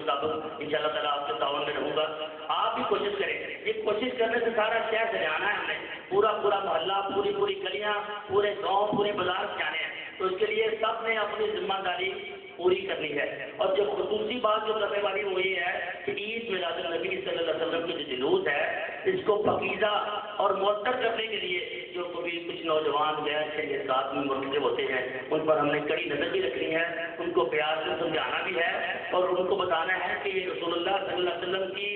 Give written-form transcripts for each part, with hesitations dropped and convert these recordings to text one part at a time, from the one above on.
مطابق انشاءاللہ تعالیٰ آپ کے تعاون میں رہوں گا. آپ بھی کوشش کریں. یہ کوشش کرنے سے سارا شہر سجانا ہے ہم نے, پورا محلہ, پوری گلیاں, پورے گاؤں, پورے بازار سجانے ہیں. تو اس کے لیے سب نے اپنی ذمہ داری پوری کرنی ہے. اور جو خصوصی بات جو کرنے والی وہ یہ ہے کہ عید میلاد النبی صلی اللہ علیہ وسلم کی جو جلوس ہے اس کو پاکیزہ اور معطر کرنے کے لیے جو کبھی کچھ نوجوان غیر کے ساتھ میں مرتکب ہوتے ہیں ان پر ہم نے کڑی نظر بھی رکھنی ہے, ان کو پیار سے سمجھانا بھی ہے اور ان کو بتانا ہے کہ یہ رسول اللہ صلی اللہ علیہ وسلم کی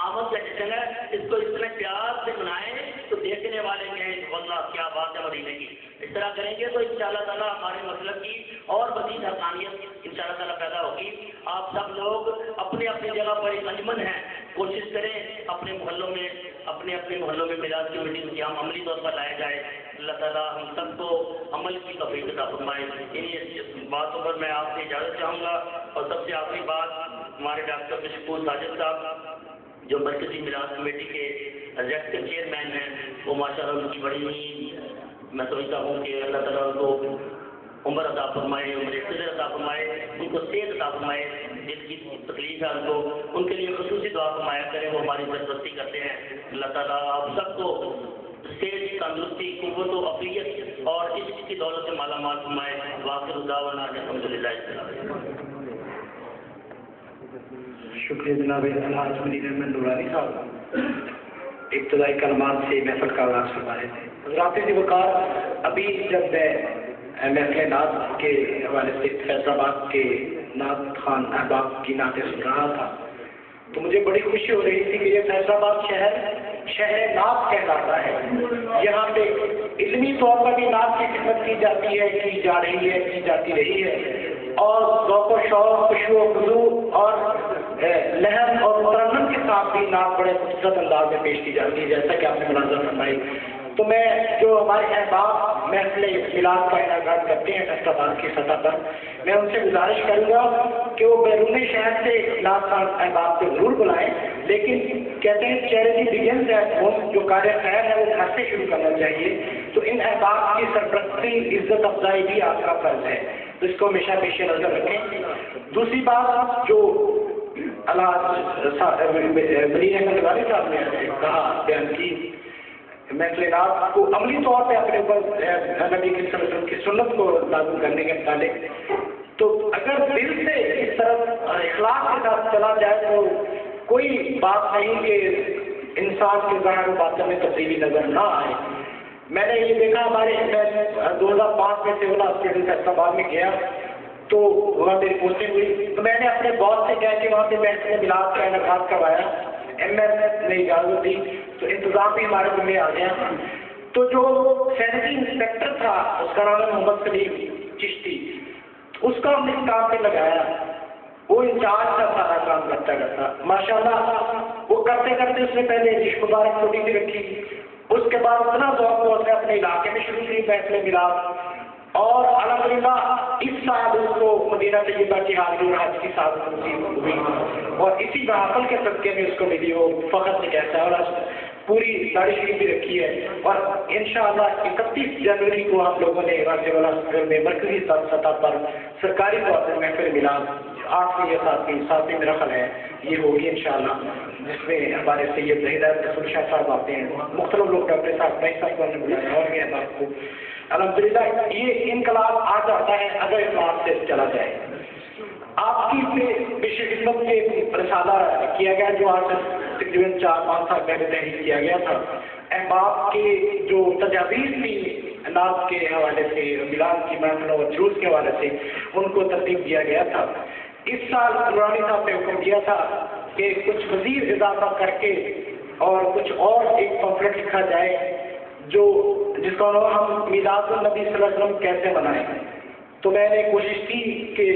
آمد کا جشن ہے, اس کو اس طرح پیار سے منائیں تو دیکھنے والے کہیں واللہ کیا بات ہے مدینے کی. اس طرح کریں گے تو انشاءاللہ تعالیٰ ہمارے مسلک کی اور مزید حقانیت انشاءاللہ تعالیٰ پیدا ہوگی. آپ سب لوگ اپنے اپنی جگہ پر ایک انجمن ہیں, کوشش کریں اپنے محلوں میں میلاد کی میٹنگ کی ہم عملی طور پر لایا جائے. اللہ تعالیٰ ہم سب کو عمل کی توفیق عطا فرمائے. انہیں باتوں پر میں آپ سے اجازت چاہوں گا. اور سب سے آخری بات, ہمارے ڈاکٹر مشکور ساجد صاحب جو مرکزی میلاد کمیٹی کے ایگزیکٹو چیئرمین ہیں, وہ ماشاءاللہ ان کی بڑی میں سمجھتا ہوں کہ اللہ تعالیٰ ان کو عمر عطا فرمائے, عمر اقتدار عطا فرمائے, ان کو صحت عطا فرمائے. جس کی تکلیف ہے ان کے لیے خصوصی دعا فرمایا کریں, وہ ہماری سرپرستی کرتے ہیں. اللہ تعالیٰ آپ سب کو صحت, تندرستی, قوت و عافیت اور عشق کی دولت سے مالا مال فرمائے. واخر دعوانا الحمدللہ. شکریہ جناب الحاج منیر احمد نورانی صاحب, ابتدائی کلمات سے محفل کا آغاز فرما رہے تھے. حضرات وقار, ابھی جب میں محفل نعت کے حوالے سے فیض آباد کے نعت خان احباب کی نعتیں سن رہا تھا تو مجھے بڑی خوشی ہو رہی تھی کہ یہ فیض آباد شہر نعت کہلاتا ہے. یہاں پہ علمی طور پر بھی نعت کی خدمت کی جاتی ہے, کی جا رہی ہے, کی جاتی رہی ہے, اور ذوق و شوق, خشوع و خضوع اور لہر اور ترنم کے ساتھ بھی نعت بڑے خوبصورت انداز میں پیش کی جاتی ہے جیسا کہ آپ نے ملاحظہ فرمائی. تو میں جو ہمارے احباب محفل میلاد کا انعقاد کرتے ہیں فیصل آباد کی سطح پر, میں ان سے گزارش کروں گا کہ وہ بیرون شہر سے نعت خان احباب کو ضرور بلائیں, لیکن کہتے ہیں چیریٹی بگنز ایٹ ہوم, جو کار خیر ہے وہ گھر سے شروع کرنا چاہیے. تو ان احباب کی سرپرستی, عزت افزائی بھی آپ کا فرض ہے, تو اس کو ہمیشہ پیش نظر رکھیں. دوسری بات جو منیر احمد نورانی صاحب نے کہا, بیان کی, محفل نعت کو عملی طور پہ اپنے اوپر نبی صلی اللہ علیہ وسلم کی سنت کو لاگو کرنے کے متعلق, تو اگر دل سے اس طرف اخلاق کے ساتھ چلا جائے تو کوئی بات نہیں کہ انسان کے ظاہر و باطن میں تبدیلی نظر نہ آئے. میں نے یہ دیکھا, میں 2005 میں سول ہاسپٹل فیصل آباد میں گیا تو وہاں پہ پوسٹنگ ہوئی, تو میں نے اپنے باس سے کہا کہ وہاں پہ محفل میلاد کا انعقاد کروایا. ایم ایس نے اجازت دی تو انتظام بھی ہمارے ذمہ آ گیا. تو جو سینٹری انسپیکٹر تھا اس کا نام ہے محمد سلیم چشتی, اس کا ہم نے اس کام پہ لگایا. وہ انچارج کا سارا کام کرتا ماشاءاللہ. وہ کرتے کرتے اس نے پہلے جشن مبارک چھوٹی سی رکھی, اس کے بعد اتنا ذوق ہوا اس نے اپنے علاقے میں شروع کی محفل میلاد, اور الحمدللہ اس سال اس کو مدینہ طیبہ کی حاضری اور حج کی سعادت نصیب ہوئی, اور اسی محافل کے صدقے میں اس کو ملی. وہ فخر سے کہتا ہے, اور پوری داڑھی شریف بھی رکھی ہے. اور انشاءاللہ 31 جنوری کو ہم لوگوں نے واقع والا میں مرکزی سطح پر سرکاری طور پر محفل میلاد 8ویں یا 7ویں میرا خیال ہے یہ ہوگی انشاءاللہ, جس میں ہمارے سید ہدایت رسول شاہ صاحب آتے ہیں, مختلف لوگ ڈاکٹر صاحب بھائی صاحب کو ہم نے بلایا, اور بھی احباب کو. الحمدللہ یہ انقلاب آ جاتا ہے اگر اطلاعات سے چلا جائے. آپ کی پیش خدمت میں رسالہ کیا گیا جو آج تقریباً 4-5 سال پہلے تحریر کیا گیا تھا. احباب کے جو تجاویز تھی نعت کے حوالے سے, میلاد کی محفلوں اور جلوس کے حوالے سے, ان کو ترتیب دیا گیا تھا. اس سال نورانی صاحب نے حکم دیا تھا کہ کچھ مزید اضافہ کر کے اور کچھ اور ایک پمفلٹ لکھا جائے جو جس کا ہم میلاد النبی صلی اللہ علیہ وسلم کیسے منائیں. تو میں نے کوشش کی کہ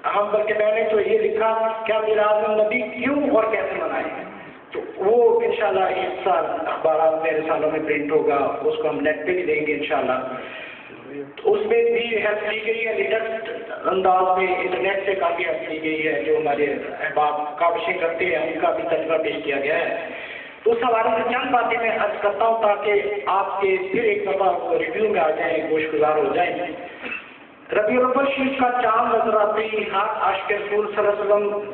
ہم بلکہ میں نے تو یہ لکھا کیا میلاد النبی کیوں اور کیسے منائیں. تو وہ انشاءاللہ اس سال اخبارات میں رسالوں میں پرنٹ ہوگا, اس کو ہم نیٹ پہ بھی دیں گے انشاءاللہ. تو اس میں بھی ہیلپ لی گئی ہے, لیٹسٹ انداز میں انٹرنیٹ سے کافی ہیلپ لی گئی ہے. جو ہمارے احباب کاوشیں کرتے ہیں ان کا بھی تجربہ پیش کیا گیا ہے. تو اس حوالے سے چند باتیں میں عرض کرتا ہوں تاکہ آپ کے پھر ایک دفعہ ریویو میں آ جائیں, گوش گزار ہو جائیں. ربیع الاول شریف کا چاند نظر آتے ہی ہر عاشق رسول صلی اللہ علیہ وسلم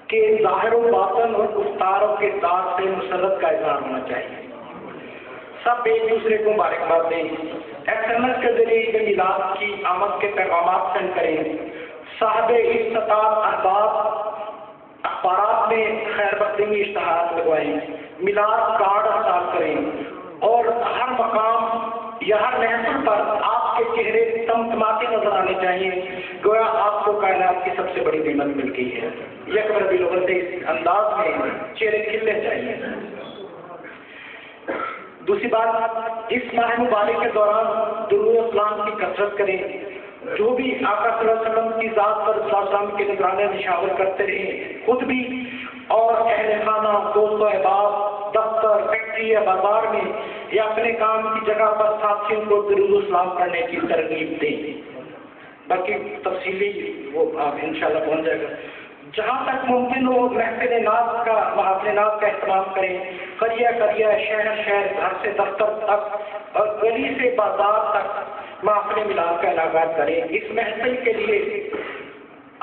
کے ظاہر و باطن اور گفتار و کردار سے مسرت کا اظہار ہونا چاہیے. سب ایک دوسرے کو مبارکباد دیں. SMS کے ذریعے عید میلاد کی آمد کے پیغامات سینڈ کریں. صاحب استطاعت احباب اخبارات میں خیر مقدمی اشتہارات لگوائیں. میلاد کارڈ ارسال کریں اور ہر مقام یا ہر محفل پر آپ کے چہرے تمتماتے نظر آنے چاہیے، گویا آپ کو کائنات کی سب سے بڑی نعمت مل گئی ہے. یک ربیع الاول سے اس انداز میں چہرے کھلنے چاہیے. دوسری بات، اس ماہ مبارک کے دوران درود و سلام کی کثرت کریں. جو بھی آقا صلی اللہ علیہ وسلم کی ذات پر صلی اللہ علیہ وسلم کے نگرانیاں نشاور کرتے رہیں، خود بھی اور اہل خانہ، دوست و احباب، دفتر، فیکٹری یا بازار میں یا اپنے کام کی جگہ پر ساتھیوں کو درود و سلام کرنے کی ترغیب دیں. باقی تفصیلی وہ آپ انشاءاللہ پہنچ جائے گا. جہاں تک ممکن ہو محفل نعت کا محافل نعت کا اہتمام کریں. قریہ قریہ، شہر شہر، گھر سے دفتر تک اور گلی سے بازار تک محفل میلاد کا انعقاد کریں. اس محفل کے لیے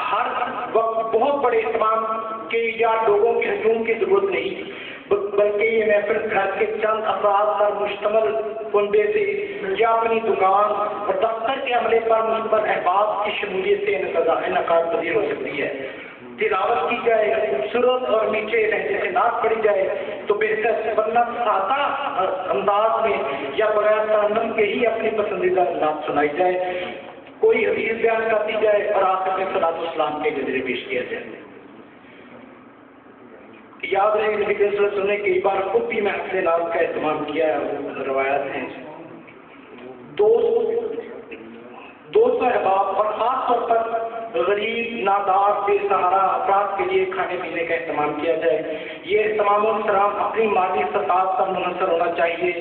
ہر وقت بہت بڑے اہتمام کے یا لوگوں کے ہجوم کی ضرورت نہیں، بلکہ یہ محفل گھر کے چند افراد پر مشتمل کنبے سے یا اپنی دکان اور دفتر کے عملے پر مشتمل احباب کی شمولیت سے انعقاد پذیر ہو سکتی ہے. تلاوت کی جائے، خوبصورت اور میٹھے لہجے سے نعت پڑھی جائے تو بہتر، ورنہ سادہ انداز میں یا بغیر ترنم کے ہی اپنی پسندیدہ نعت سنائی جائے، کوئی حدیث بیان کر دی جائے اور آخر میں صلاۃ السلام کے گزرے پیش کیا جائے. یاد رہے نبی صلی اللہ علیہ وسلم نے کئی بار خود بھی محفل نعت کا اہتمام کیا ہے، روایات ہیں. دوست احباب اور خاص طور پر غریب، نادار، بے سہارا افراد کے لیے کھانے پینے کا اہتمام کیا جائے. یہ اہتمام و احترام اپنی مالی استطاعت پر منحصر ہونا چاہیے.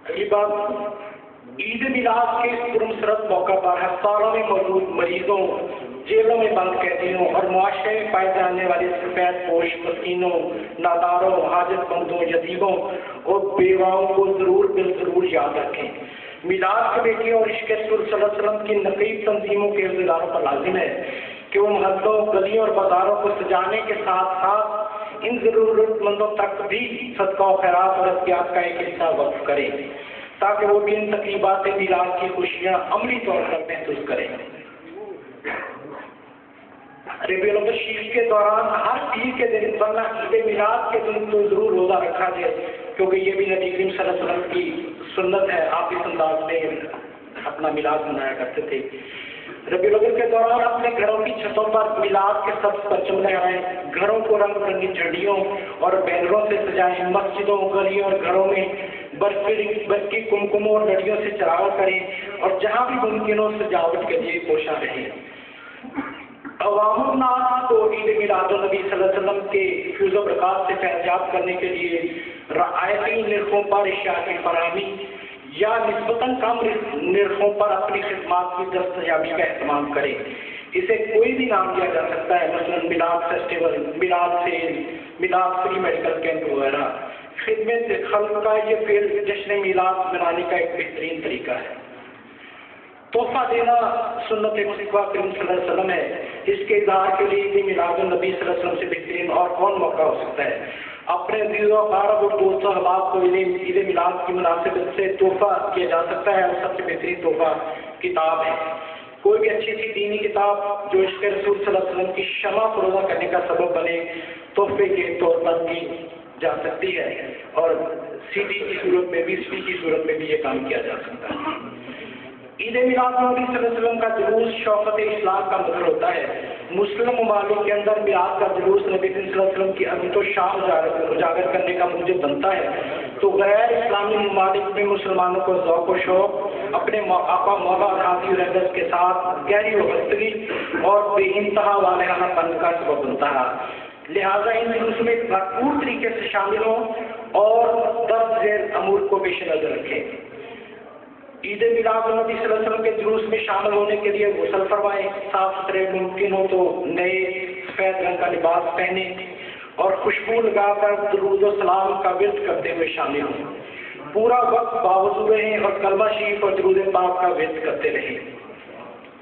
اگلی بات، عید میلاد کے پرمسرت موقع پر ہسپتالوں میں موجود مریضوں، جیلوں میں بند قیدیوں اور معاشرے میں پائے جانے والے سفید پوش مسکینوں، ناداروں، حاجت مندوں، یتیموں اور بیواؤں کو ضرور یاد رکھیں. میلاد کمیٹی اور عشق رسول صلی اللہ علیہ وسلم کی نقیب تنظیموں کے عہدیداروں پر لازم ہے کہ وہ محلوں، گلیوں اور بازاروں کو سجانے کے ساتھ ساتھ ان ضرورت مندوں تک بھی صدقہ و خیرات اور عطیات کا ایک حصہ وقف کریں تاکہ وہ بھی ان تقریبات میلاد کی خوشیاں عملی طور پر محسوس کریں. ربیع الاول شریف کے دوران ہر پیر کے دن، ورنہ عید میلاد کے دن تو ضرور روزہ رکھا جائے، کیونکہ یہ بھی نبی کریم صلی اللہ علیہ وسلم کی سنت ہے. آپ اس انداز میں اپنا میلاد منایا کرتے تھے. ربیع الاول کے دوران اپنے گھروں کی چھتوں پر میلاد کے سبز پرچم لہرائیں، گھروں کو رنگ برنگی جھنڈیوں اور بینروں سے سجائیں، مسجدوں، گلیوں اور گھروں میں برقی کمکموں اور لڑیوں سے چراغ کریں اور جہاں بھی ممکن ہو سجاوٹ کے لیے کوشاں رہیں. عوام الناس کو عید میلاد النبی صلی اللہ علیہ وسلم کے فیض و برکات سے فیضیاب کرنے کے لیے رعایتی نرخوں پر اشیاء کی فراہمی یا نسبتاً کم نرخوں پر اپنی خدمات کی دستیابی کا اہتمام کریں. اسے کوئی بھی نام دیا جا سکتا ہے، مثلا میلاد فیسٹیول، میلاد سیل، میلاد فری میڈیکل کیمپ وغیرہ. خدمت خلق کا یہ فعل جشن میلاد منانے کا ایک بہترین طریقہ ہے. تحفہ دینا سنت مصطفیٰ کریم صلی اللہ علیہ وسلم ہے. اس کے اظہار کے لیے عید میلاد النبی صلی اللہ علیہ وسلم سے بہترین اور کون موقع ہو سکتا ہے. اپنے عزیز و اقارب اور دوست و احباب کو عید میلاد کی مناسبت سے تحفہ کیا جا سکتا ہے اور سب سے بہترین تحفہ کتاب ہے. کوئی بھی اچھی سی دینی کتاب جو عشق رسول صلی اللہ علیہ وسلم کی شمع فروزہ کرنے کا سبب بنے، تحفے کے طور پر دی جا سکتی ہے اور CD کی صورت میں بھی، CD کی صورت میں بھی یہ کام کیا جا سکتا ہے. عید میلاد نبی صلی اللہ علیہ وسلم کا جلوس شوقت اسلام کا مظہر ہوتا ہے. مسلم ممالک کے اندر میلاد کا جلوس نبی صلی اللہ علیہ وسلم کی عظمت و شان اجاگر کرنے کا موجب بنتا ہے، تو غیر اسلامی ممالک میں مسلمانوں کو ذوق و شوق اپنے آقا مولا راضی رحمت کے ساتھ گہری وابستگی اور بے انتہا والہانہ پن کا سبب بنتا ہے. لہٰذا ان جلوس میں بھرپور طریقے سے شامل ہوں اور درج ذیل امور کو پیش نظر رکھیں. عید میلاد النبی صلی اللہ علیہ وسلم کے جلوس میں شامل ہونے کے لیے غسل فرمائیں، صاف ستھرے ممکن ہو تو نئے سفید رنگ کا لباس پہنیں اور خوشبو لگا کر درود و سلام کا ورد کرتے ہوئے شامل ہوں. پورا وقت باوضو رہیں اور کلمہ شریف اور درود پاک کا ورد کرتے رہیں۔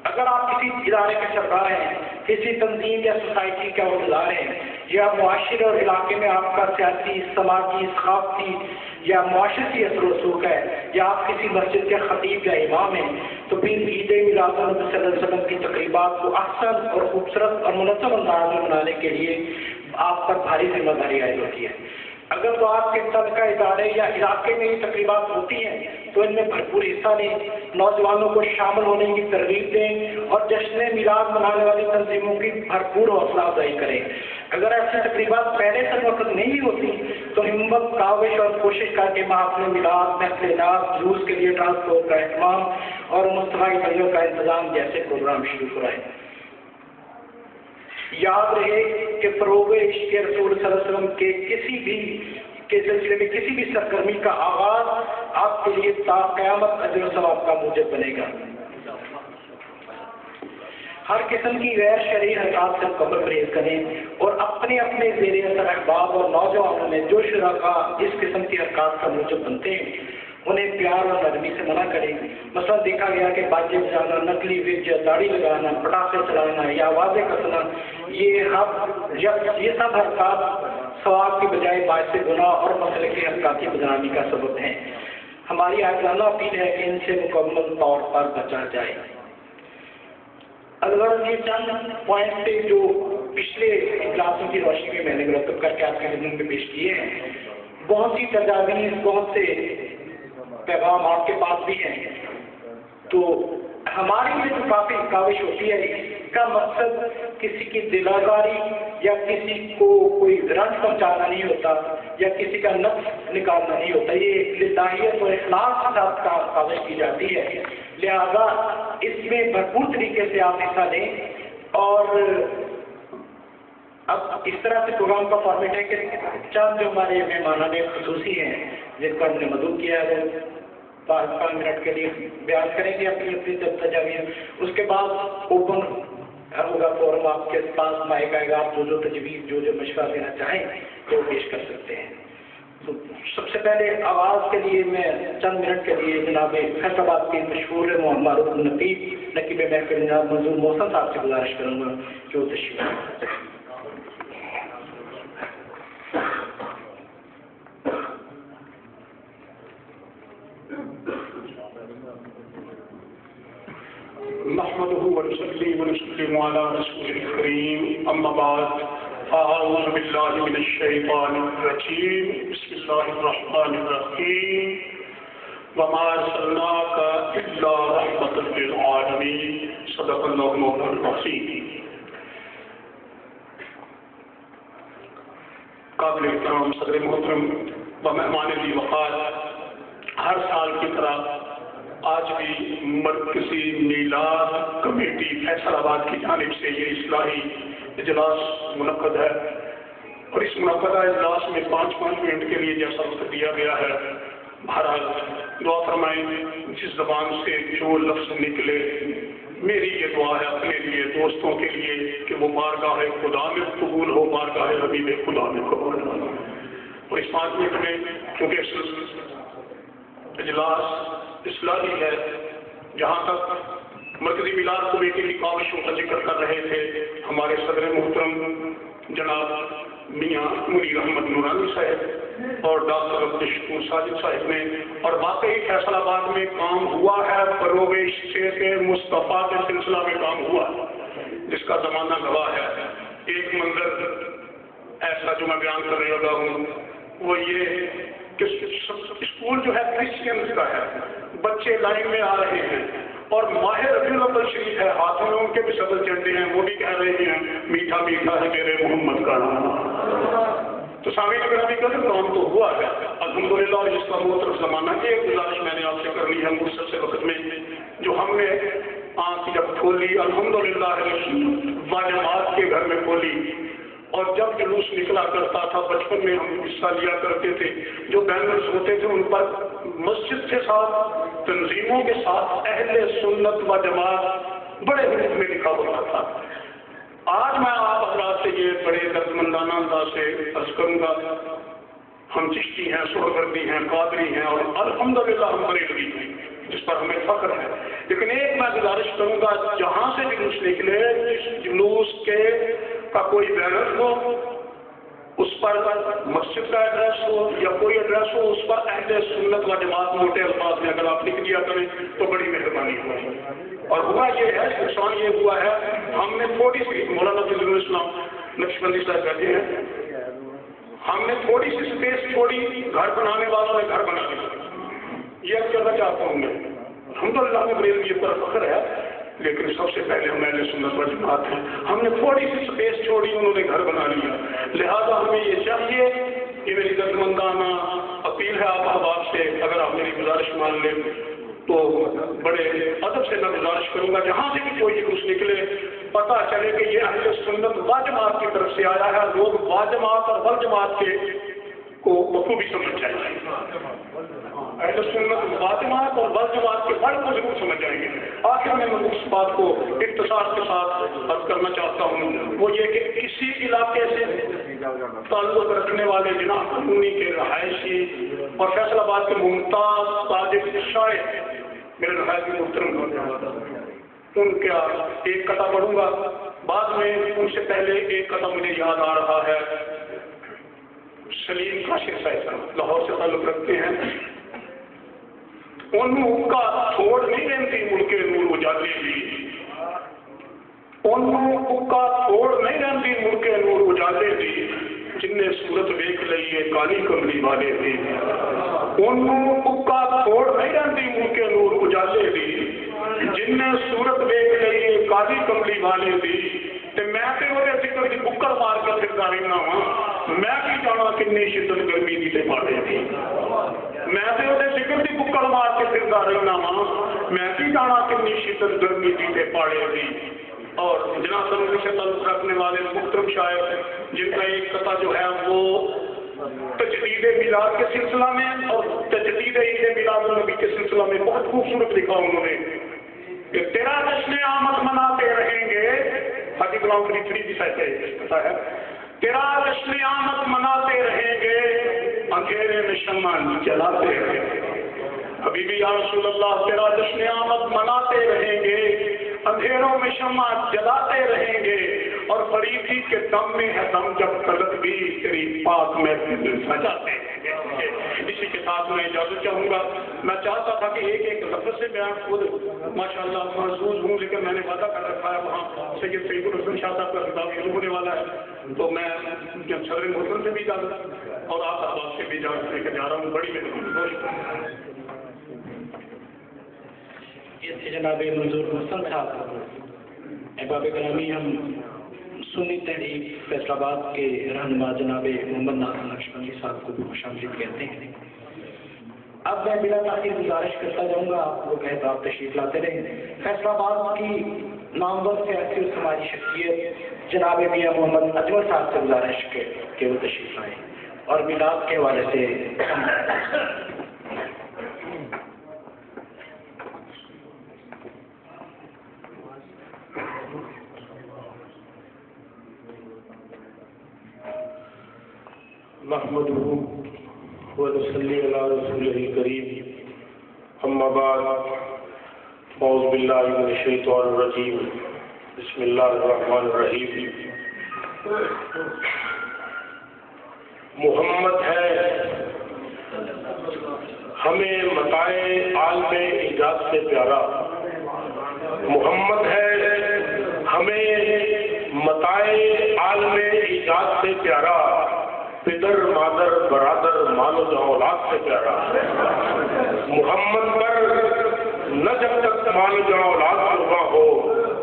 اگر آپ کسی ادارے کے سربراہ ہیں، کسی تنظیم یا سوسائٹی کے عہدیدار ہیں، یا معاشرے اور علاقے میں آپ کا سیاسی، سماجی، ثقافتی یا معاشرتی اثر و رسوخ ہے، یا آپ کسی مسجد کے خطیب یا امام ہیں، تو پھر عید میلاد النبی صلی اللہ علیہ وسلم کی تقریبات کو احسن اور خوبصورت اور منظم انداز میں منانے کے لیے آپ پر بھاری ذمہ داری عائد ہوتی ہے۔ اگر تو آپ کے تعلقہ ادارے یا علاقے میں یہ تقریبات ہوتی ہیں تو ان میں بھرپور حصہ لیں، نوجوانوں کو شامل ہونے کی ترغیب دیں اور جشن میلاد منانے والی تنظیموں کی بھرپور حوصلہ افزائی کریں۔ اگر ایسی تقریبات پہلے سے وقت نہیں ہوتی تو ہمت، کاوش اور کوشش کر کے محافل میلاد، محفل نعت، جلوس کے لیے ٹرانسپورٹ کا اہتمام اور مصطفی بھائیوں کا انتظام جیسے پروگرام شروع کرائیں۔ یاد رہے کہ فروغ عشق رسول صلی اللہ علیہ وسلم کے کسی بھی کے سلسلے میں کسی بھی سرگرمی کا آغاز آپ کے لیے تا قیامت اجر و ثواب کا موجب بنے گا۔ ہر قسم کی غیر شرعی حرکات سے قبل پرہیز کریں اور اپنے اپنے زیر اثر احباب اور نوجوانوں میں جو شرکاء اس قسم کی حرکات کا موجب بنتے ہیں انہیں پیار اور نرمی سے منع کریں۔ مثلا دیکھا گیا کہ باجے بجانا، نقلی وج، داڑھی لگانا، پٹاخے چلانا یا آوازیں کسنا، یہ سب حرکات ثواب کی بجائے باعث گناہ اور مسئلے کی حرکات کی بدنامی کا سبب ہیں۔ ہماری عاجلانہ اپیل ہے کہ ان سے مکمل طور پر بچا جائے۔ الغرض یہ چند پوائنٹ تھے جو پچھلے اجلاسوں کی روشنی میں نے مرتب کر کے آپ کے خدمت میں پیش کیے ہیں۔ بہت سی تجاویز، بہت سے پیغام آپ کے پاس بھی ہیں، تو ہماری لیے جو کافی کاوش ہوتی ہے اس کا مقصد کسی کی دل آزاری یا کسی کو کوئی رنج پہنچانا نہیں ہوتا یا کسی کا نفس نکالنا نہیں ہوتا، یہ للہیت اور اخلاص کے ساتھ کاوش کی جاتی ہے، لہذا اس میں بھرپور طریقے سے آپ حصہ لیں۔ اور اب اس طرح سے پروگرام کا فارمیٹ ہے کہ چند جو ہمارے مہمانان خصوصی ہیں جن کو ہم نے مدعو کیا ہے وہ 5 منٹ کے لیے بیان کریں گے اپنی اپنی تجاویز، اس کے بعد اوپن ہوگا فورم، آپ کے پاس مائک آئے گا، آپ جو تجویز جو مشورہ دینا چاہیں تو پیش کر سکتے ہیں۔ تو سب سے پہلے آواز کے لیے میں چند منٹ کے لیے جناب فیصل آباد کے مشہور معروف نقیب محفل جناب منظور محسن صاحب سے گزارش کروں گا کہ وہ تشریف لائیں۔ نحمده ونصلي ونسلم على رسوله الكريم أما بعد فأعوذ بالله من الشيطان الرجيم بسم الله الرحمن الرحيم وما أرسلناك إلا رحمة للعالمين صدق الله مولانا العظيم۔ قابل احترام صدر محترم و مہمان ذی وقار، ہر سال کی طرح آج بھی مرکزی میلاد کمیٹی فیصل آباد کی جانب سے یہ اصلاحی اجلاس منعقد ہے، اور اس منعقدہ اجلاس میں 5 منٹ کے لیے جیسا وقت دیا گیا ہے، بہرحال دعا فرمائیں جس زبان سے جو لفظ نکلے، میری یہ دعا ہے اپنے لیے، دوستوں کے لیے کہ وہ بارگاہ خدا میں قبول ہو، بارگاہ حبیب خدا میں قبول ہو۔ اور اس 5 منٹ میں کیونکہ اجلاس اصلاحی ہے، جہاں تک مرکزی میلاد کمیٹی کی کاوشوں کا ذکر کر رہے تھے ہمارے صدر محترم جناب میاں منیر احمد نورانی صاحب اور ڈاکٹر عبدالشکور ساجد صاحب نے، اور واقعی فیصل آباد میں کام ہوا ہے، فروغ عشق مصطفیٰ کے سلسلہ میں کام ہوا جس کا زمانہ گواہ ہے۔ ایک منظر ایسا جو میں بیان کر رہا ہوں وہ یہ کہ اسکول جو ہے کرسچنز کا ہے، بچے لائن میں آ رہے ہیں اور ماہ ربیع الاول شریف ہے، ہاتھوں میں ان کے بھی سبل چڑھتے ہیں، وہ بھی کہہ رہے ہیں میٹھا میٹھا ہے میرے محمد کا نام۔ تو سامعین گرامی کا کام تو ہوا ہے الحمدللہ، اور جس کا محترم زمانہ کی ایک گزارش میں نے آپ سے کرنی ہے مختصر سے وقت میں، جو ہم نے آنکھ جب کھولی الحمدللہ واجبات کے گھر میں کھولی، اور جب جلوس نکلا کرتا تھا بچپن میں ہم حصہ لیا کرتے تھے، جو بینرز ہوتے تھے ان پر مسجد کے ساتھ، تنظیموں کے ساتھ اہل سنت و جماعت بڑے حروف میں لکھا ہوتا تھا۔ آج میں آپ حضرات سے یہ بڑے دردمندانہ انداز سے عرض کروں گا ہم چشتی ہیں، سہروردی ہیں، قادری ہیں اور الحمدللہ ہم بریلوی ہیں، جس پر ہمیں فخر ہے۔ لیکن ایک میں گزارش کروں گا، جہاں سے جلوس نکلے، جس جلوس کے کا کوئی بینر ہو، اس پر مسجد کا ایڈریس ہو یا کوئی ایڈریس ہو، اس پر اہل سنت و جماعت موٹے الفاظ میں اگر آپ لکھ دیا کریں تو بڑی مہربانی ہوگی۔ اور ہوا یہ ہے، نقصان یہ ہوا ہے، ہم نے تھوڑی سی، مولانا فضل الاسلام نقشبندی صاحب کہتے ہیں، ہم نے تھوڑی سی اسپیس چھوڑی، گھر بنانے والوں نے گھر بنا لیا۔ یہ اب کہنا چاہتا ہوں میں، الحمدللہ میں بریلوی پر فخر ہے، لیکن سب سے پہلے ہم اہل سنت و جماعت ہیں۔ ہم نے تھوڑی سی اسپیس چھوڑی، انہوں نے گھر بنا لیا۔ لہذا ہمیں یہ چاہیے، یہ میری عزتمندانہ اپیل ہے آپ احباب سے، اگر آپ میری گزارش مان لیں تو بڑے ادب سے میں گزارش کروں گا، جہاں سے بھی کوئی جلوس نکلے پتہ چلے کہ یہ اہل سنت و جماعت کی طرف سے آیا ہے، لوگ و جماعت اور ول جماعت کے کو بخوبی سمجھ جائیں گے۔ اہل سنت و جماعت اور ول جماعت کے فرق کو ضرور سمجھ جائیں گے۔ آخر میں اس بات کو اختصار کے ساتھ عرض کرنا چاہتا ہوں، وہ یہ کہ کسی علاقے سے تعلق رکھنے والے جناح قانونی کے رہائشی اور فیصل آباد کے ممتاز تاجر شاعر میرے نہایت محترم، ان کا ایک قطعہ پڑھوں گا، بعد میں ان سے پہلے ایک قطعہ مجھے یاد آ رہا ہے، سلیم کاشر صاحب کا، لاہور سے تعلق رکھتے ہیں۔ انہوں کا تھوڑ نہیں رہتی ملک نور اجالے دی، انہوں کا تھوڑ نہیں رہتی ملک نور اجالے دی، جن نے صورت ویکھ لئیے کالی کملی والے دی۔ انہوں کا تھوڑ نہیں رہتی ملک نور اجالے دی، جن نے صورت ویکھ لئیے کالی کملی والے دی۔ تے میں تے وہ ذکر کی بکر مار کر پھردا رہنا ہاں، میں کی جانا کنی شدت گرمی دی تے پاڑے دی، میں تے وہ ذکر کی بکر مار کے پھردا رہنا ہاں، میں کی جانا کنی شدت گرمی دی تے پاڑے دی۔ اور جناب سنگی سے تعلق رکھنے والے محترم شاعر، جن کا ایک قطعہ جو ہے وہ تجدید میلاد کے سلسلہ میں اور تجدید عید میلاد النبی کے سلسلہ میں بہت خوبصورت لکھا انہوں نے کہ تیرا جشن آمد مناتے رہیں گے، حاجی غلام فرید فریدی صاحب کا ہے، تیرا جشن آمد مناتے رہیں گے، اندھیرے میں شمع جلاتے رہیں گے۔ حبیبی یا رسول اللہ، تیرا جشن آمد مناتے رہیں گے، اندھیروں میں شمع جلاتے رہیں گے، اور فریدی کے دم میں ہے دم جب طلب بھی تیری پاک میں سجاتے رہیں گے۔ اسی کے ساتھ میں اجازت چاہوں گا، میں چاہتا تھا کہ ایک لفظ سے میں خود ماشاءاللہ محظوظ ہوں، لیکن میں نے وعدہ کر رکھا ہے وہاں سید سعید الحسن شاہ صاحب کا خطاب شروع ہونے والا ہے، تو میں صدر محترم سے بھی اجازت اور آپ احباب سے بھی اجازت لے کے جا رہا ہوں۔ بڑی مہربانی۔ جناب منظور محسن صاحب، احباب گرامی، ہم سنی تحریک فیصل آباد کے رہنما جناب محمد ناصر نقشبندی صاحب کو خوش آمدید کہتے ہیں۔ اب میں بلا تاخیر گزارش کرتا جاؤں گا، آپ لوگ احباب تشریف لاتے رہیں۔ فیصل آباد کی نامور سیاسی اور سماجی شخصیت جناب میاں محمد اجمل صاحب سے گزارش کہ وہ تشریف لائیں اور میلاد کے حوالے سے نحمده ونصلي على رسوله الكريم، اما بعد، اعوذ باللہ من الشیطان الرجیم، بسم اللہ الرحمن الرحیم۔ محمد ہے ہمیں متاع عالم ایجاد سے پیارا، محمد ہے ہمیں متاع عالم ایجاد سے پیارا، پدر مادر برادر مال و اولاد سے پیارا۔ محمد پر نہ جب تک مال و اولاد قرباں ہو،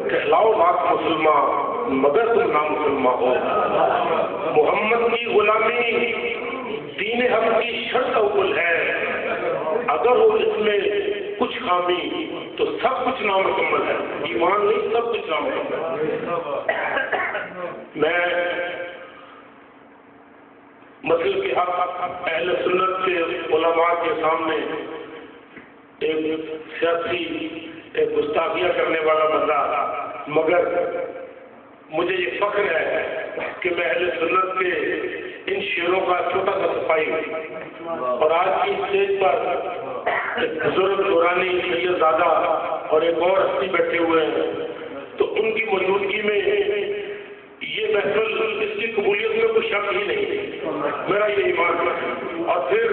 کہلاؤ لاکھ مسلمان مگر تم نہ مسلمان ہو۔ محمد کی غلامی دین حق کی شرط اول ہے، اگر ہو اس میں کچھ خامی تو سب کچھ نامکمل ہے، ایمان نہیں سب کچھ نامکمل ہے۔ میں مسئلے کے حق اہل سنت کے علماء کے سامنے ایک سیاسی ایک گستاخیہ کرنے والا بندہ، مگر مجھے یہ فخر ہے کہ میں اہل سنت کے ان شعروں کا چھوٹا سا صفائی ہوئی. اور آج کی اسٹیج پر ایک بزرگ دورانی سید زادہ اور ایک اور ہستی بیٹھے ہوئے ہیں، تو ان کی موجودگی میں یہ محفل اس کی قبولیت میں کوئی شک ہی نہیں، میرا یہ ایمان ہے. اور پھر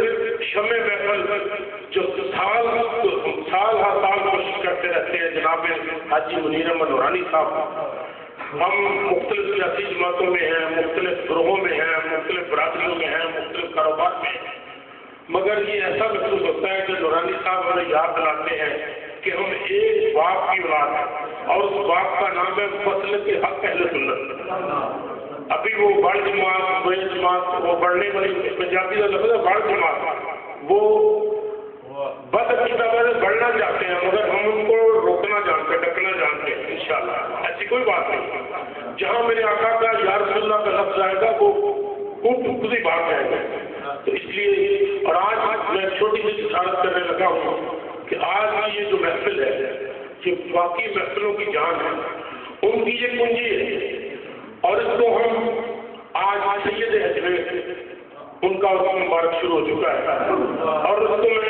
شمع محفل جو سال ہر سال کوشش کرتے رہتے ہیں جناب حاجی منیر احمد نورانی صاحب. ہم مختلف سیاسی جماعتوں میں ہیں، مختلف گروہوں میں ہیں، مختلف برادریوں میں ہیں، مختلف کاروبار میں ہیں، مگر یہ ایسا محسوس ہوتا ہے کہ نورانی صاحب ہمیں یاد دلاتے ہیں کہ ہم ایک باپ کی اولاد ہیں اور اس باپ کا نام ہے فصل کے حق اہل سنت. ابھی وہ بڑ جماعت بڑے جماعت وہ بڑھنے والی پنجابی کا لفظ ہے بڑ جماعت، وہ بد عقیدہ والے بڑھنا چاہتے ہیں مگر ہم ان کو روکنا جانتے ہیں، ڈکنا جانتے ہیں. انشاءاللہ ایسی کوئی بات نہیں. جہاں میرے آقا کا یا رسول اللہ کا لفظ آئے گا وہ خود بات آئے گا. تو اس لیے اور آج میں چھوٹی سی اشارت کرنے لگا ہوں کہ آج کی یہ جو محفل ہے یہ باقی محفلوں کی جان ہے، ان کی یہ کنجی ہے. اور اس کو ہم آج سید اجمیر ان کا مبارک شروع ہو چکا ہے اور اس کو میں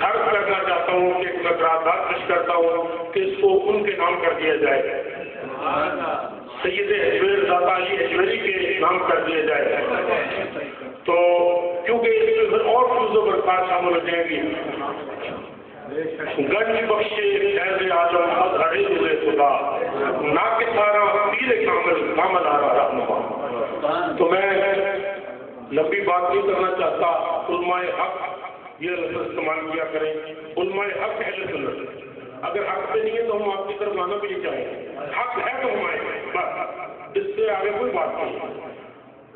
عرض کرنا چاہتا ہوں کہ میں قرارداد پیش کرتا ہوں کہ اس کو ان کے نام کر دیا جائے، سید اجمیر زادہ علی اجمیری کے نام کر دیا جائے. تو کیونکہ اس میں پھر اور فیوز و برکات شامل ہو جائیں گی. گنج بخشے فیض اعظم اظہر نور خدا نا کے سارا پیر کامل آ رہا. تو میں لمبی بات نہیں کرنا چاہتا. علماء حق یہ لفظ استعمال کیا کریں، علماء حق اہل سنت. اگر حق پہ نہیں ہے تو ہم آپ کی طرف آنا بھی نہیں چاہیں. حق ہے تو ہمارے بس، اس سے آگے کوئی بات نہیں.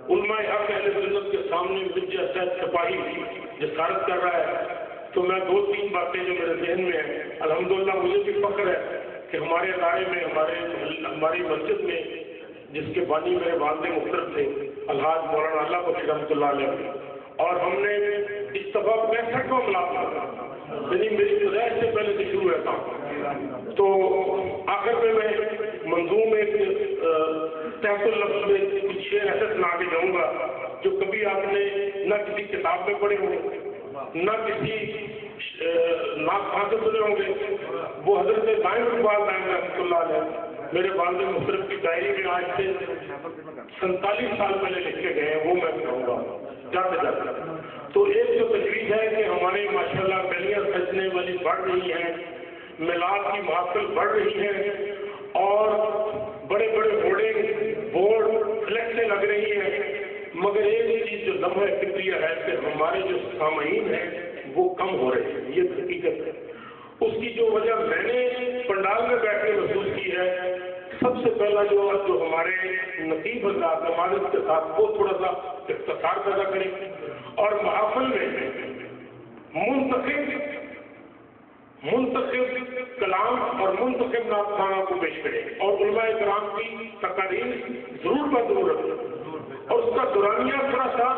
علماء حق اہل سنت کے سامنے مجھے سید سپاہی جسارت کر رہا ہے تو میں 2-3 باتیں جو میرے ذہن میں ہیں. الحمدللہ مجھے بھی فخر ہے کہ ہمارے ادارے میں ہماری مسجد میں جس کے بانی میرے والد محترم تھے الحاج مولانا اللہ بخش رحمۃ اللہ علیہ، اور ہم نے اس دفعہ 65 کو ملاقات یعنی میری پیدائش سے پہلے سے شروع ہے کام. تو آخر میں منظوم ایک تحت اللفظ میں کچھ شعر ایسے سنا کے جاؤں گا جو کبھی آپ نے نہ کسی کتاب میں پڑھے ہوں نہ کسی نعت خواں سے سنے ہوں گے. وہ حضرت دائم اقبال دائم رحمۃ اللہ علیہ میرے والد محترم کی ڈائری میں آج سے 47 سال پہلے لکھ کے گئے ہیں، وہ میں کہوں گا جاتے جاتے. تو ایک جو تجویز ہے کہ ہمارے ماشاءاللہ گلیاں سجنے والی بڑھ رہی ہیں، میلاد کی محافل بڑھ رہی ہیں اور بڑے بڑے بورڈ فلیکسیں لگ رہی ہیں، مگر ایک چیز جو لمحہ فکریہ ہے کہ ہمارے جو سامعین ہیں وہ کم ہو رہے ہیں. یہ حقیقت ہے. اس کی جو وجہ میں نے پنڈال میں بیٹھ کے محسوس کی ہے، سب سے پہلا جو ہمارے نقیب حضرات نماز کے ساتھ وہ تھوڑا سا اختصار پیدا کریں اور محافل میں منتخب کلام اور منتخب نعت خانہ کو پیش کریں اور علماء کرام کی تقاریر ضرور پر ضرور رکھیں اور اس کا دورانیہ تھوڑا سا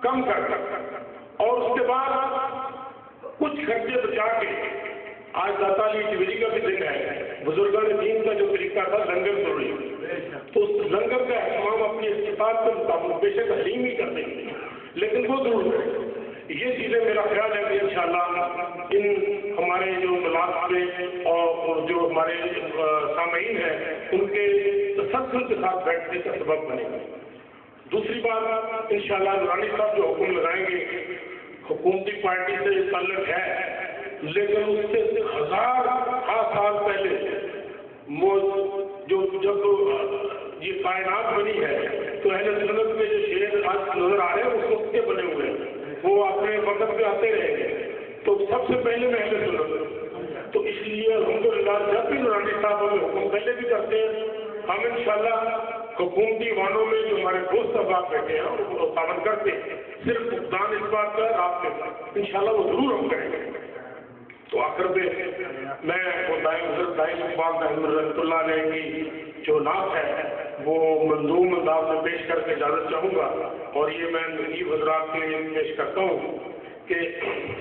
کم کر اور اس کے بعد کچھ خرچے بچا کے. آج داتا علی اجمیری کا بھی دن ہے، بزرگان دین کا جو طریقہ تھا لنگر ضروری، تو اس لنگر کا اہتمام اپنی استطاعت کے مطابق بے شک حلیم ہی کر دیں گے لیکن وہ ضرور کریں. یہ چیزیں میرا خیال ہے کہ انشاءاللہ ان ہمارے جو ملاقات میں اور جو ہمارے سامعین ہیں ان کے تسلسل کے ساتھ بیٹھنے کا سبب بنے گا. دوسری بات انشاءاللہ نورانی صاحب جو حکم لگائیں گے حکومتی پارٹی سے تعلق ہے لیکن اس سے 1000 سال پہلے جب یہ کائنات بنی ہے تو اہل سنت میں جو شعر آج نظر آ رہے ہیں اس وقت کے بنے ہوئے ہیں، وہ اپنے وقت پہ آتے رہے گے. تو سب سے پہلے میں اہل سنت، تو اس لیے الحمدللہ جب بھی نورانی صاحب ہمیں حکم پہلے بھی کرتے ہیں ہم انشاءاللہ حکومتی وانوں میں جو ہمارے دوست احباب بیٹھے ہیں ان کو پابند کرتے صرف فقدان اس بات کا آپ کے ساتھ انشاءاللہ وہ ضرور ہم کریں گے. تو آخر پہ میں حضرت دائم اقبال رحمۃ اللہ علیہ کی جو نعت ہے وہ منظوم انداز میں پیش کر کے اجازت چاہوں گا. اور یہ میں نقیب حضرات کے لیے پیش کرتا ہوں کہ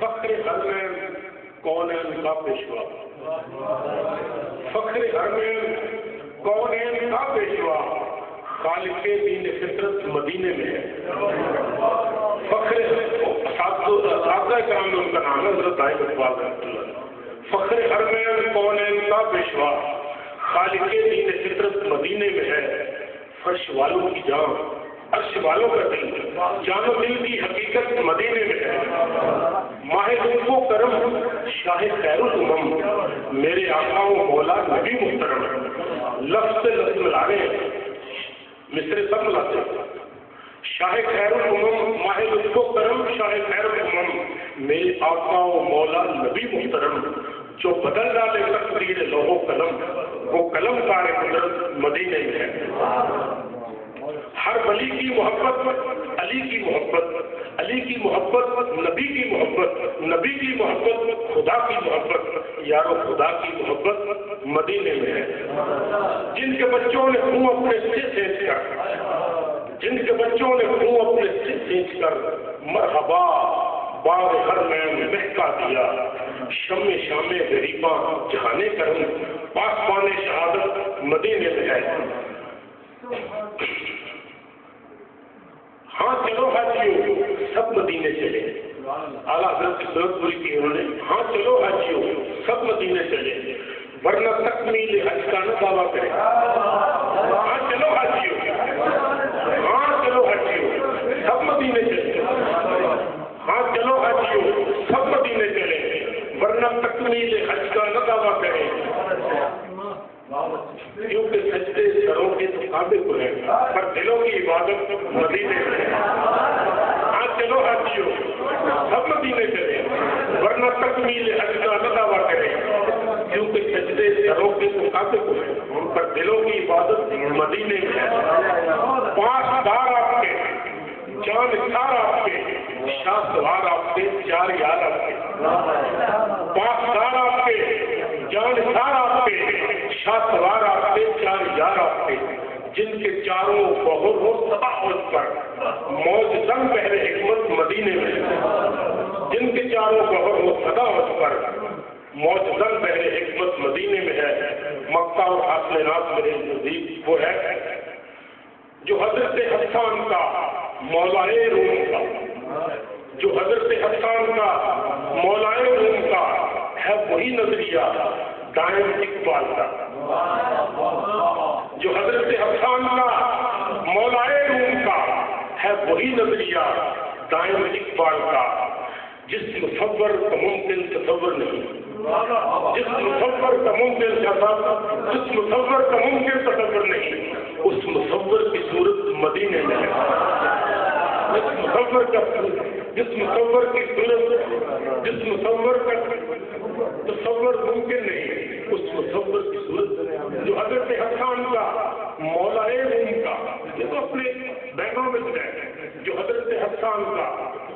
فخر حرمین کونین کا پیشوا، فخر حرمین کونین کا پیشوا، خالق دین فطرت مدینے میں ہے. فخر اساتذہ کرام میں ان کا نام ہے حضرت دائم اقبال رحمۃ اللہ. فخر حرمین کونین کا پیشوا خالق دین فطرت مدینے میں ہے. فرش والوں کی جان عرش والوں کا دل جان و دل کی حقیقت مدینے میں ہے. ماہ لطف و کرم شاہ خیر الامم میرے آقا و مولا نبی محترم. لفظ سے لفظ ملا رہے ہیں, مصرے سب ملاتے ہیں. شاہ خیر الامم ماہ لطف و کرم شاہ خیر الامم میرے آقا و مولا نبی محترم. جو بدل ڈالے تقدیر لوح و قلم وہ قلم کار قدرت مدینے میں ہے. ہر ولی کی محبت علی کی محبت, علی کی محبت نبی کی محبت, نبی کی محبت خدا کی محبت, یارو خدا کی محبت مدینے میں ہے. جن کے بچوں نے خون اپنے سے سینچ کر, جن کے بچوں نے خون اپنے سے سینچ کر مرحبا باغ ہر میں مہکا دیا. شم شام غریباں جہانے کرم پاسبان شہادت مدینے میں ہے. ہاں چلو حاجیو سب مدینے چلے. اعلیٰ حضرت کی صورت پوری کی انہوں نے. ہاں چلو حاجیو سب مدینے چلے ورنہ تکمیل حج کا نہ دعویٰ کرے. ہاں چلو حاجیو, ہاں چلو حاجیو سب مدینے چلے. ہاں چلو حاجیو سب مدینے چلے ورنہ تکمیل حج کا نہ دعویٰ کرے. کیونکہ سجدے سروں کے تو کعبے کو ہے پر دلوں کی عبادت مدینے میں ہے. ہاں چلو حاجیو سب مدینے چلے ورنہ تکمیل حج کا نہ دعویٰ کرے. کیونکہ سجدے سروں کے تو کعبے کو ہے پر دلوں کی عبادت مدینے میں ہے. پانچ دار آپ کے جان سار آپ کے شاہ سوار آپ کے چار یار آپ کے. پانچ دار آپ کے جان سار آپ کے شاہ سوار آپ کے چار یار آپ کے. جن کے چاروں بہر ہو سباوت پر موج زن بہر حکمت مدینے میں. جن کے چاروں بہر ہو سداوت پر موج زن بہر حکمت مدینے میں ہے. مکہ اور حاصل ناز میرے نزدیک وہ ہے جو حضرت حسان کا مولائے روم کا, جو حضرت حسان کا مولائے روم کا ہے وہی نظریہ دائم اقبال کا. جو حضرت حسان کا مولائے روم کا ہے وہی نظریہ دائم اقبال کا. جس مصور کا ممکن تصور نہیں, جس مصور کا ممکن جس مصور کا ممکن تصور نہیں اس مصور کی صورت مدینے میں ہے. جس مصور کی صورت جس مصور کا تصور ممکن نہیں اس مصور کی صورت جو حضرت حسان کا مولائے روم کا, یہ تو اپنے بیگوں میں جائے, جو حضرت حسان کا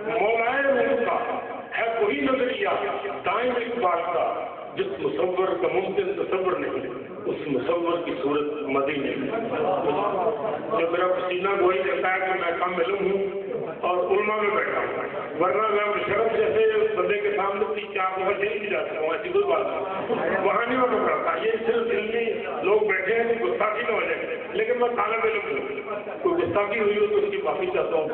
مولائے روم کا ہے وہی نظریہ دائم اقبال کا. جس مصور کا ممکن تصور نہیں اس مصور کی صورت مدینے میں. جو میرا پسینہ گوئی کرتا ہے کہ میں کم علم ہوں اور علماء میں بیٹھا ہوں, ورنہ میں مشرف جیسے اس بندے کے سامنے 3-4 دفعہ جیل بھی جاتا ہوں, ایسی کوئی بات نہیں. وہاں نہیں میں پکڑتا, یہ صرف علمی لوگ بیٹھے ہیں گستاخی نہ ہو جائے. لیکن میں طالب علم ہوں, کوئی گستاخی ہوئی ہو تو اس کی معافی چاہتا ہوں.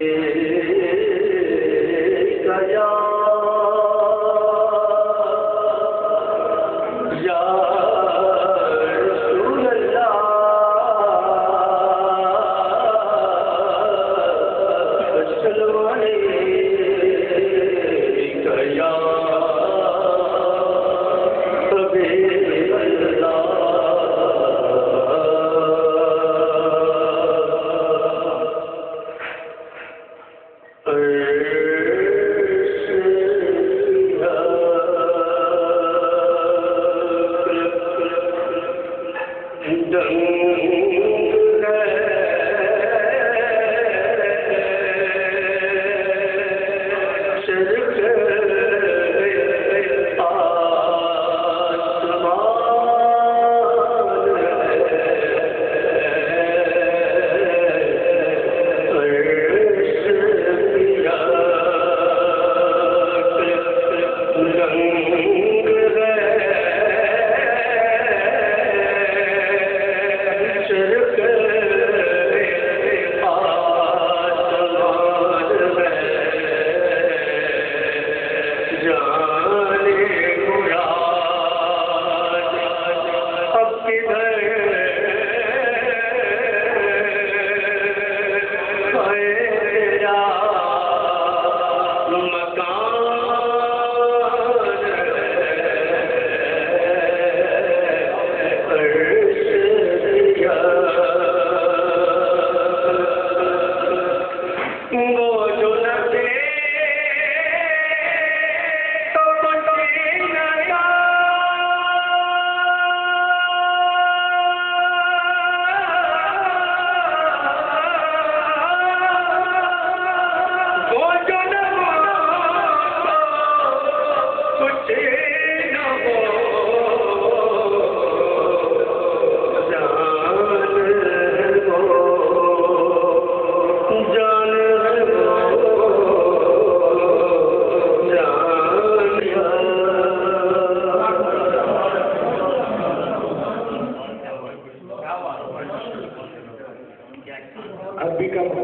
سے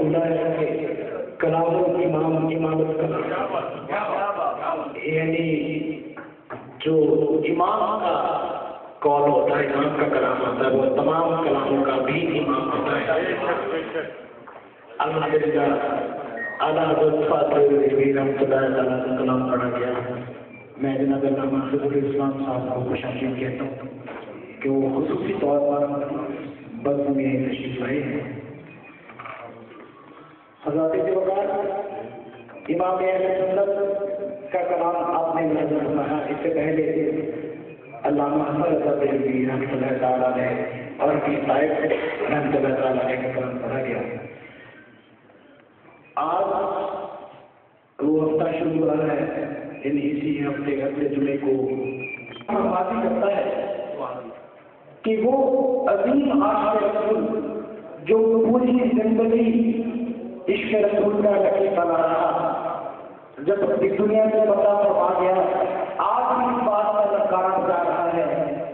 خدا ہے کلام الامام امامت کلام، یعنی جو امام کا قول ہوتا ہے، امام کا کلام ہوتا ہے، وہ تمام کلاموں کا بھی امام ہوتا ہے۔ الحمدللہ اعلیٰ حضرت فاضل رحمۃ اللہ تعالیٰ کا کلام پڑھا گیا۔ میں جناب علامہ حضرت الاسلام صاحب کو خوش آمدید کہتا ہوں کہ وہ خصوصی طور پر بزم میں تشریف لائے ہیں۔ حضرات وقار امام اہل سنت کا کلام آپ نے نظر فرمایا، اس سے پہلے علامہ حسن رضا دہلوی رحمۃ اللہ تعالیٰ نے اور بھی صاحب رحمۃ اللہ تعالیٰ کا کلام پڑھا گیا۔ آج وہ ہفتہ شروع ہو رہا ہے، یعنی اسی ہفتے اگلے جمعے کو باتیں کرتا ہے کہ وہ عظیم عاشق رسول جو پوری زندگی عشق رسول کا لکی بنا رہا، جب اس دنیا سے پتہ فرما گیا، آج بھی اس بات کا نکارا جا رہا ہے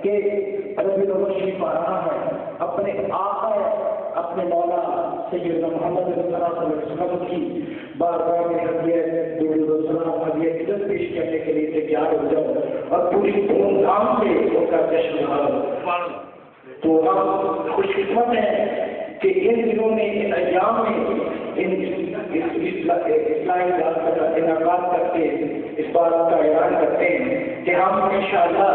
کہ ربیع الاول شریف آ رہا ہے، اپنے آقا اپنے مولا سیدنا محمد صلی اللہ علیہ وسلم کی بارگاہ میں ہدیہ درود و سلام ہدیہ عزت پیش کرنے کے لیے تیار ہو جاؤ اور پوری دھوم دھام سے ان کا جشن مناؤ۔ تو ہم خوش قسمت ہیں کہ ان دنوں میں ان ایام میں اصلاحی اجلاس کا انعقاد کر کے اس بات کا اعلان کرتے ہیں کہ ہم انشاءاللہ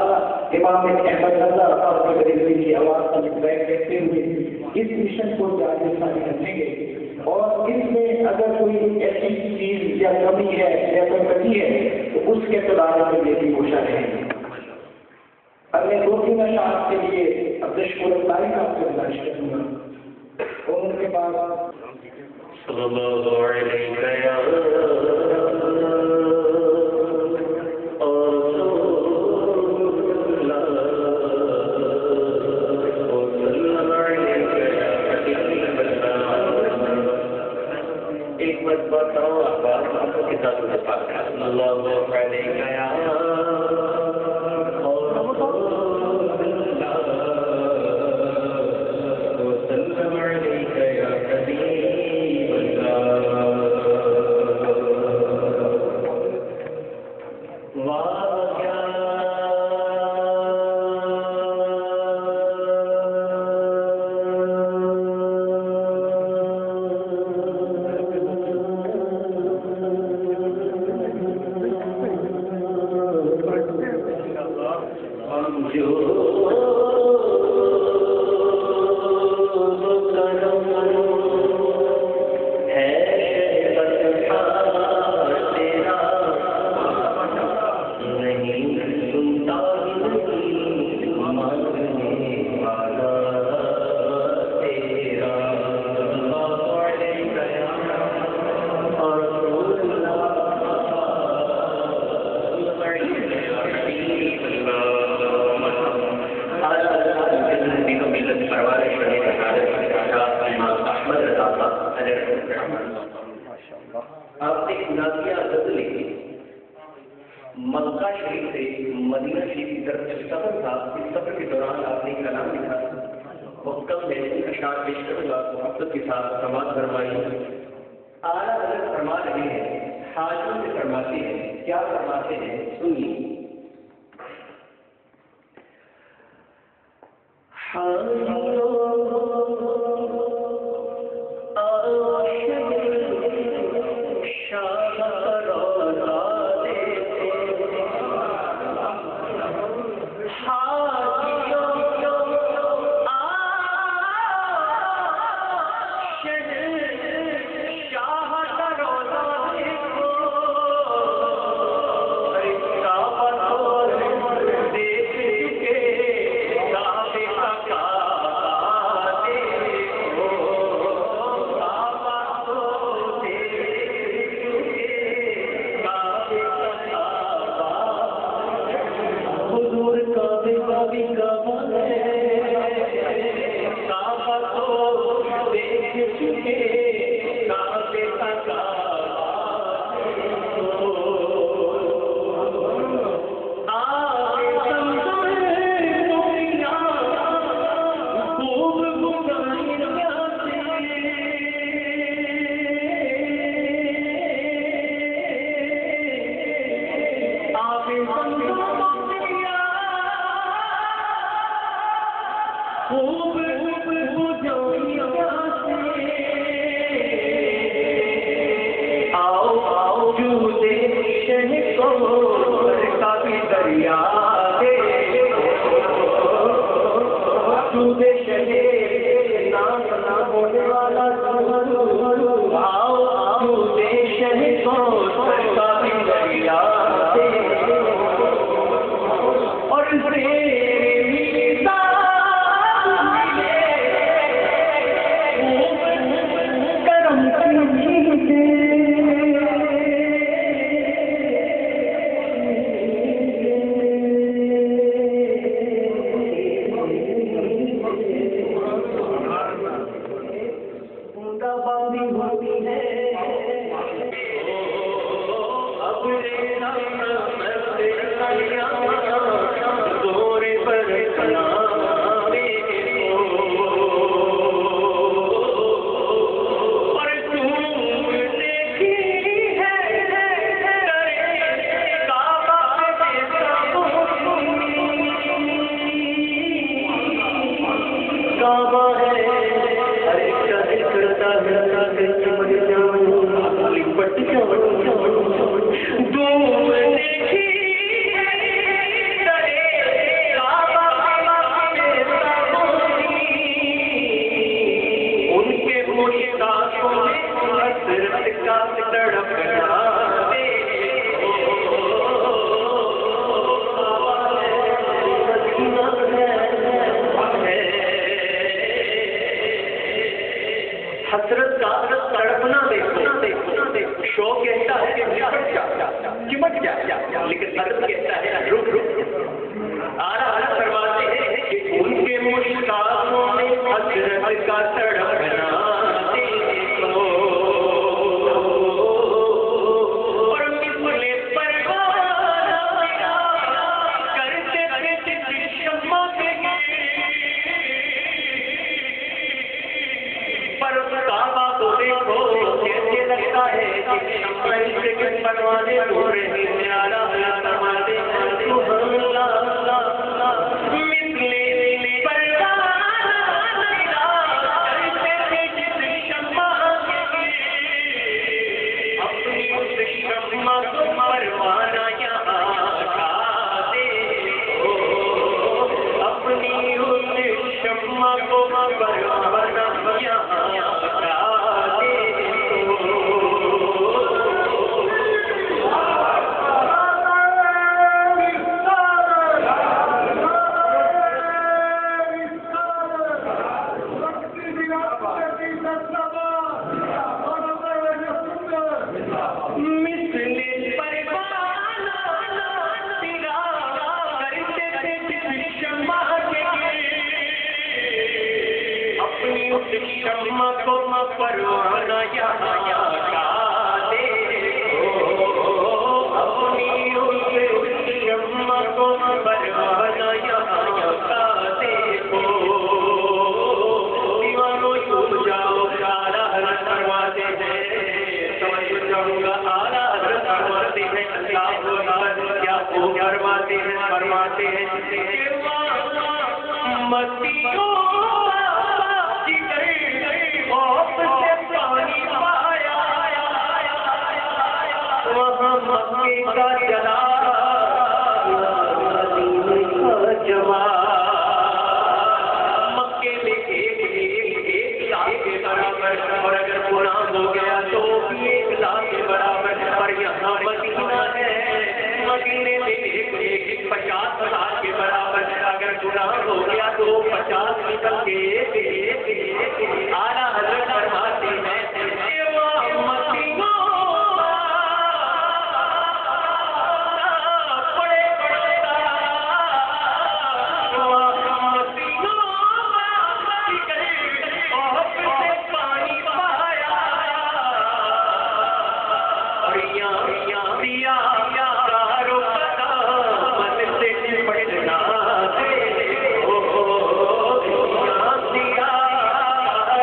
امام احمد رضا اور بریلوی کی آواز کا بیک دیتے ہوئے اس مشن کو جاری ساری رکھیں گے، اور اس میں اگر کوئی ایسی چیز یا کمی ہے یا کمی ہے تو اس کے تدارک میں یہ بھی کوشش رہے گی۔ اگلے 2-3 اشعار کے لیے عبدالشکور اطلاعی کا آپ سے گزارش کروں گا، اور ان کے بعد صلی اللہ علیہ ایک بات بتاؤ آپ کے ساتھ اللہ علیہ آپ نے ایک نازیہ غزل لکھی، مکہ شریف سے مدینہ شریف کی طرف جو سفر تھا، اس سفر کے دوران آپ نے کلام لکھا، وقت کم ہے ان اشعار پیش کروں گا، محبت کے ساتھ سماعت فرمائی۔ اعلیٰ حضرت فرما رہے ہیں، حاجوں سے فرماتے ہیں، کیا فرماتے ہیں سنیے۔ Oh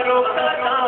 روکنا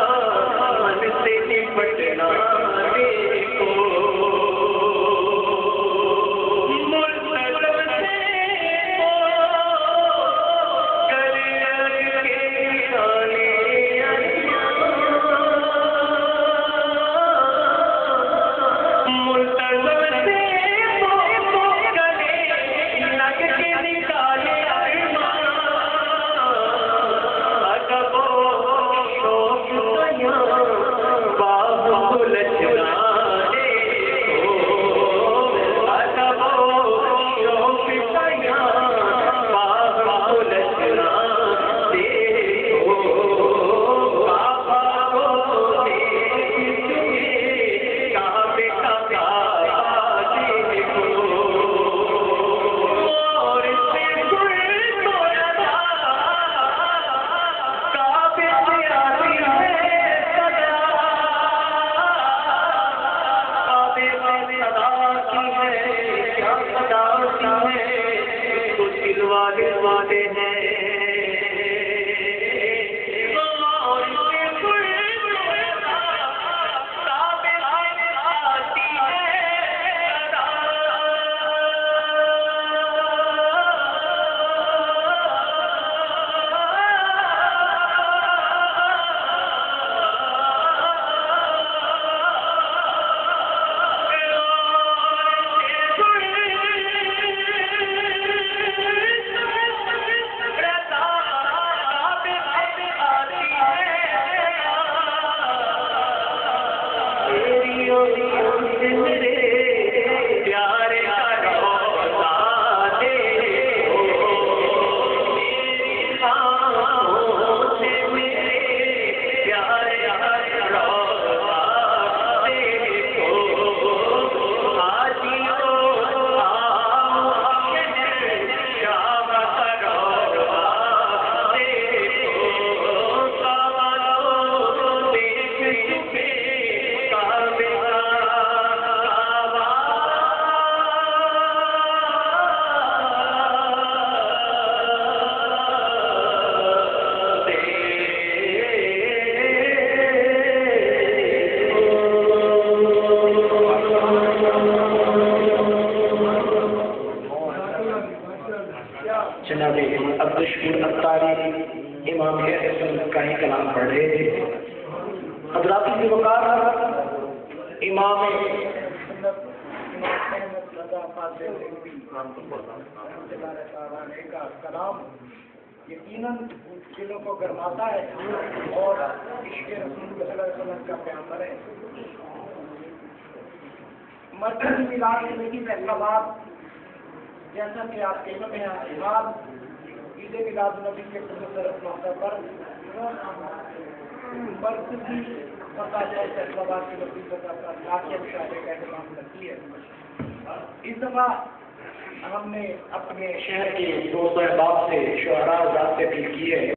اتاری امام حسن کا ہی کلام پڑھ رہے تھے. حضرات کی وقار امام کا کلام یقیناً دلوں کو گرماتا ہے اور عشق رسول صلی اللہ علیہ وسلم کا پیغمبر ہے. مرکزی میلاد نبی پہلا بات جیسا کہ آپ کے علم میں احتمال عید میلاد نبی کے موقع پر مرکزی مساجد فیصلہ آباد کی نبی سطح پر لاکھیں مشاہدے کا اہتمام کرتی ہے. اس دفعہ ہم نے اپنے شہر کے دوست احباب سے شعراء ذات سے اپیل کی ہے